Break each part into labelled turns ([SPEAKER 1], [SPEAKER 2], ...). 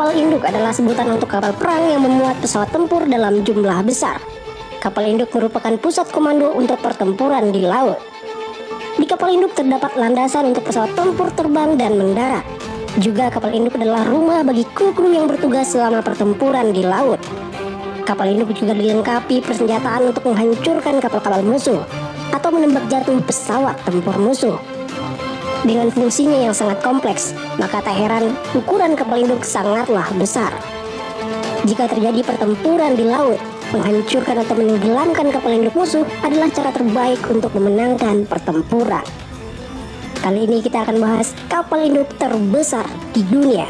[SPEAKER 1] Kapal induk adalah sebutan untuk kapal perang yang memuat pesawat tempur dalam jumlah besar. Kapal induk merupakan pusat komando untuk pertempuran di laut. Di kapal induk terdapat landasan untuk pesawat tempur terbang dan mendarat. Juga kapal induk adalah rumah bagi kru-kru yang bertugas selama pertempuran di laut. Kapal induk juga dilengkapi persenjataan untuk menghancurkan kapal-kapal musuh atau menembak jatuh pesawat tempur musuh. Dengan fungsinya yang sangat kompleks, maka tak heran ukuran kapal induk sangatlah besar. Jika terjadi pertempuran di laut, menghancurkan atau menenggelamkan kapal induk musuh adalah cara terbaik untuk memenangkan pertempuran. Kali ini kita akan bahas kapal induk terbesar di dunia.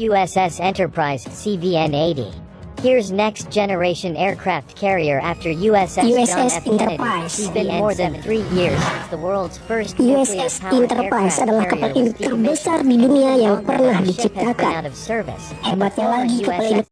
[SPEAKER 2] USS Enterprise CVN-80. Here's next generation aircraft carrier after USS John F. Kennedy. It's been more than 3 years since the world's first
[SPEAKER 1] USS Enterprise adalah kapal induk terbesar di dunia yang pernah diciptakan. Hebatnya lagi, kapal induk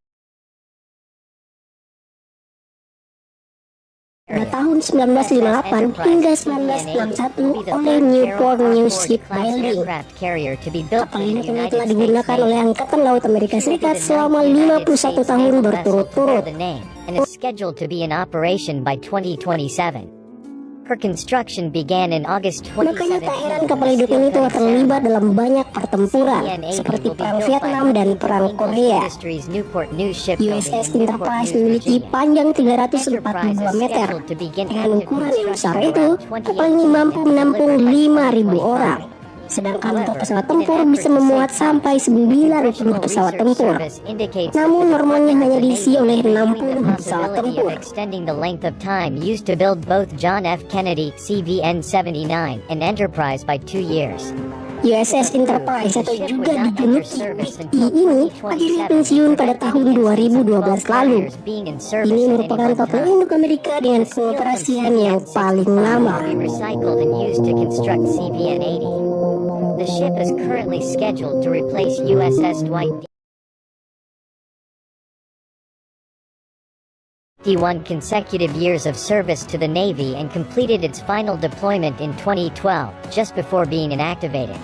[SPEAKER 1] pada tahun 1958 hingga 1961 oleh Newport News Shipbuilding. Kapal induk ini telah digunakan oleh Angkatan Laut Amerika Serikat selama 51 tahun berturut-turut.
[SPEAKER 2] And is scheduled to be in operation by 2027. Her construction began in August 2017.
[SPEAKER 1] Makanya tak heran kapal induk ini telah terlibat dalam banyak pertempuran seperti Perang Vietnam dan Perang Korea. USS Enterprise memiliki panjang 342 meter. Dengan ukuran yang besar itu, kapal ini mampu menampung 5.000 orang. Sedangkan untuk pesawat tempur bisa memuat sampai 90 pesawat tempur. Namun normalnya hanya diisi oleh 60 pesawat tempur.
[SPEAKER 2] Extending the length of time used to build both John F. Kennedy CVN-79 and Enterprise by 2 years.
[SPEAKER 1] USS Enterprise atau juga dijuluki PI ini akhirnya pensiun pada tahun 2012 lalu. Ini merupakan kapal induk Amerika dengan pengoperasian yang paling lama.
[SPEAKER 2] The ship is currently scheduled to replace USS Dwight D. 51 consecutive years of service to the Navy and completed its final deployment in 2012, just before being inactivated.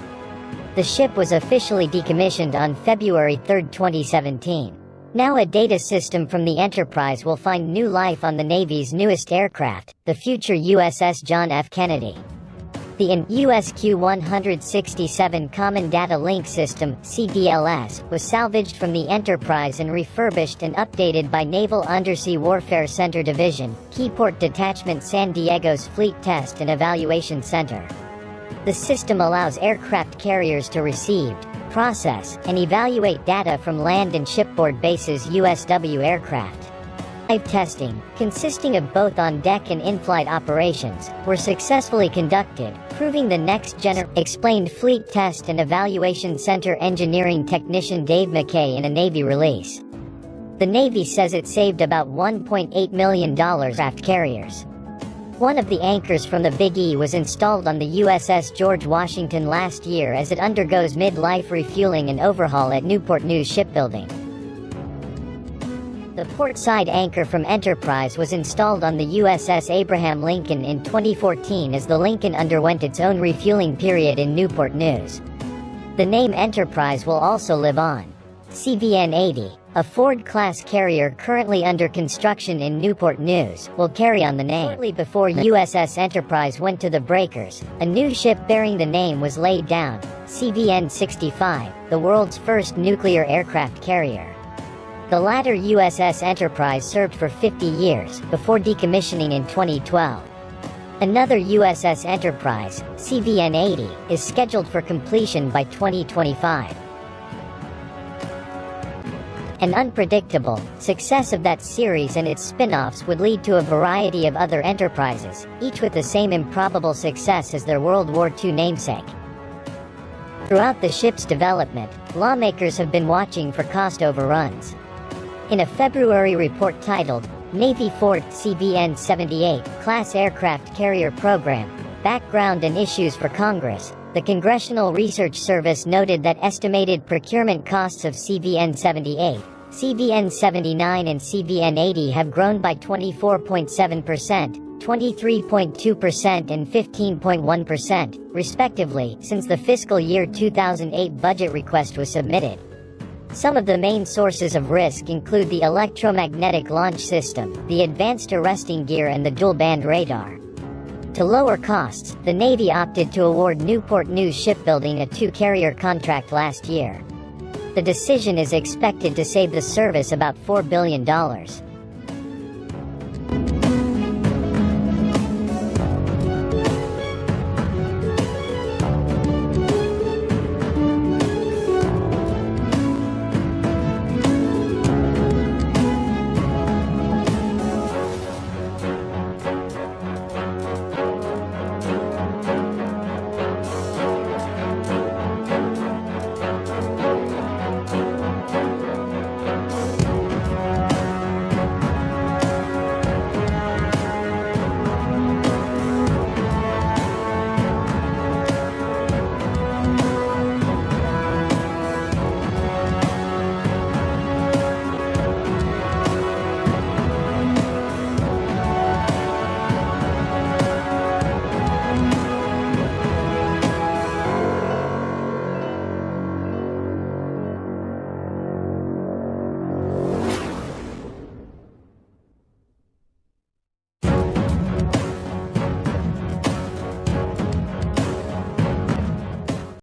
[SPEAKER 2] The ship was officially decommissioned on February 3, 2017. Now a data system from the Enterprise will find new life on the Navy's newest aircraft, the future USS John F. Kennedy. The USQ-167 Common Data Link System (CDLS) was salvaged from the Enterprise and refurbished and updated by Naval Undersea Warfare Center Division, Keyport Detachment San Diego's Fleet Test and Evaluation Center. The system allows aircraft carriers to receive, process, and evaluate data from land and shipboard bases USW aircraft. Live testing, consisting of both on-deck and in-flight operations, were successfully conducted, proving the next-gen, explained Fleet Test and Evaluation Center engineering technician Dave McKay in a Navy release. The Navy says it saved about $1.8 million aircraft carriers. One of the anchors from the Big E was installed on the USS George Washington last year as it undergoes mid-life refueling and overhaul at Newport News Shipbuilding. The port-side anchor from Enterprise was installed on the USS Abraham Lincoln in 2014 as the Lincoln underwent its own refueling period in Newport News. The name Enterprise will also live on. CVN-80, a Ford-class carrier currently under construction in Newport News, will carry on the name. Shortly before USS Enterprise went to the breakers, a new ship bearing the name was laid down, CVN-65, the world's first nuclear aircraft carrier. The latter USS Enterprise served for 50 years, before decommissioning in 2012. Another USS Enterprise, CVN-80, is scheduled for completion by 2025. An unpredictable success of that series and its spin-offs would lead to a variety of other enterprises, each with the same improbable success as their World War II namesake. Throughout the ship's development, lawmakers have been watching for cost overruns. In a February report titled, Navy Ford CVN-78 Class Aircraft Carrier Program, Background and Issues for Congress, the Congressional Research Service noted that estimated procurement costs of CVN-78, CVN-79 and CVN-80 have grown by 24.7%, 23.2% and 15.1%, respectively, since the fiscal year 2008 budget request was submitted. Some of the main sources of risk include the electromagnetic launch system, the advanced arresting gear and the dual-band radar. To lower costs, the Navy opted to award Newport News Shipbuilding a 2-carrier contract last year. The decision is expected to save the service about $4 billion.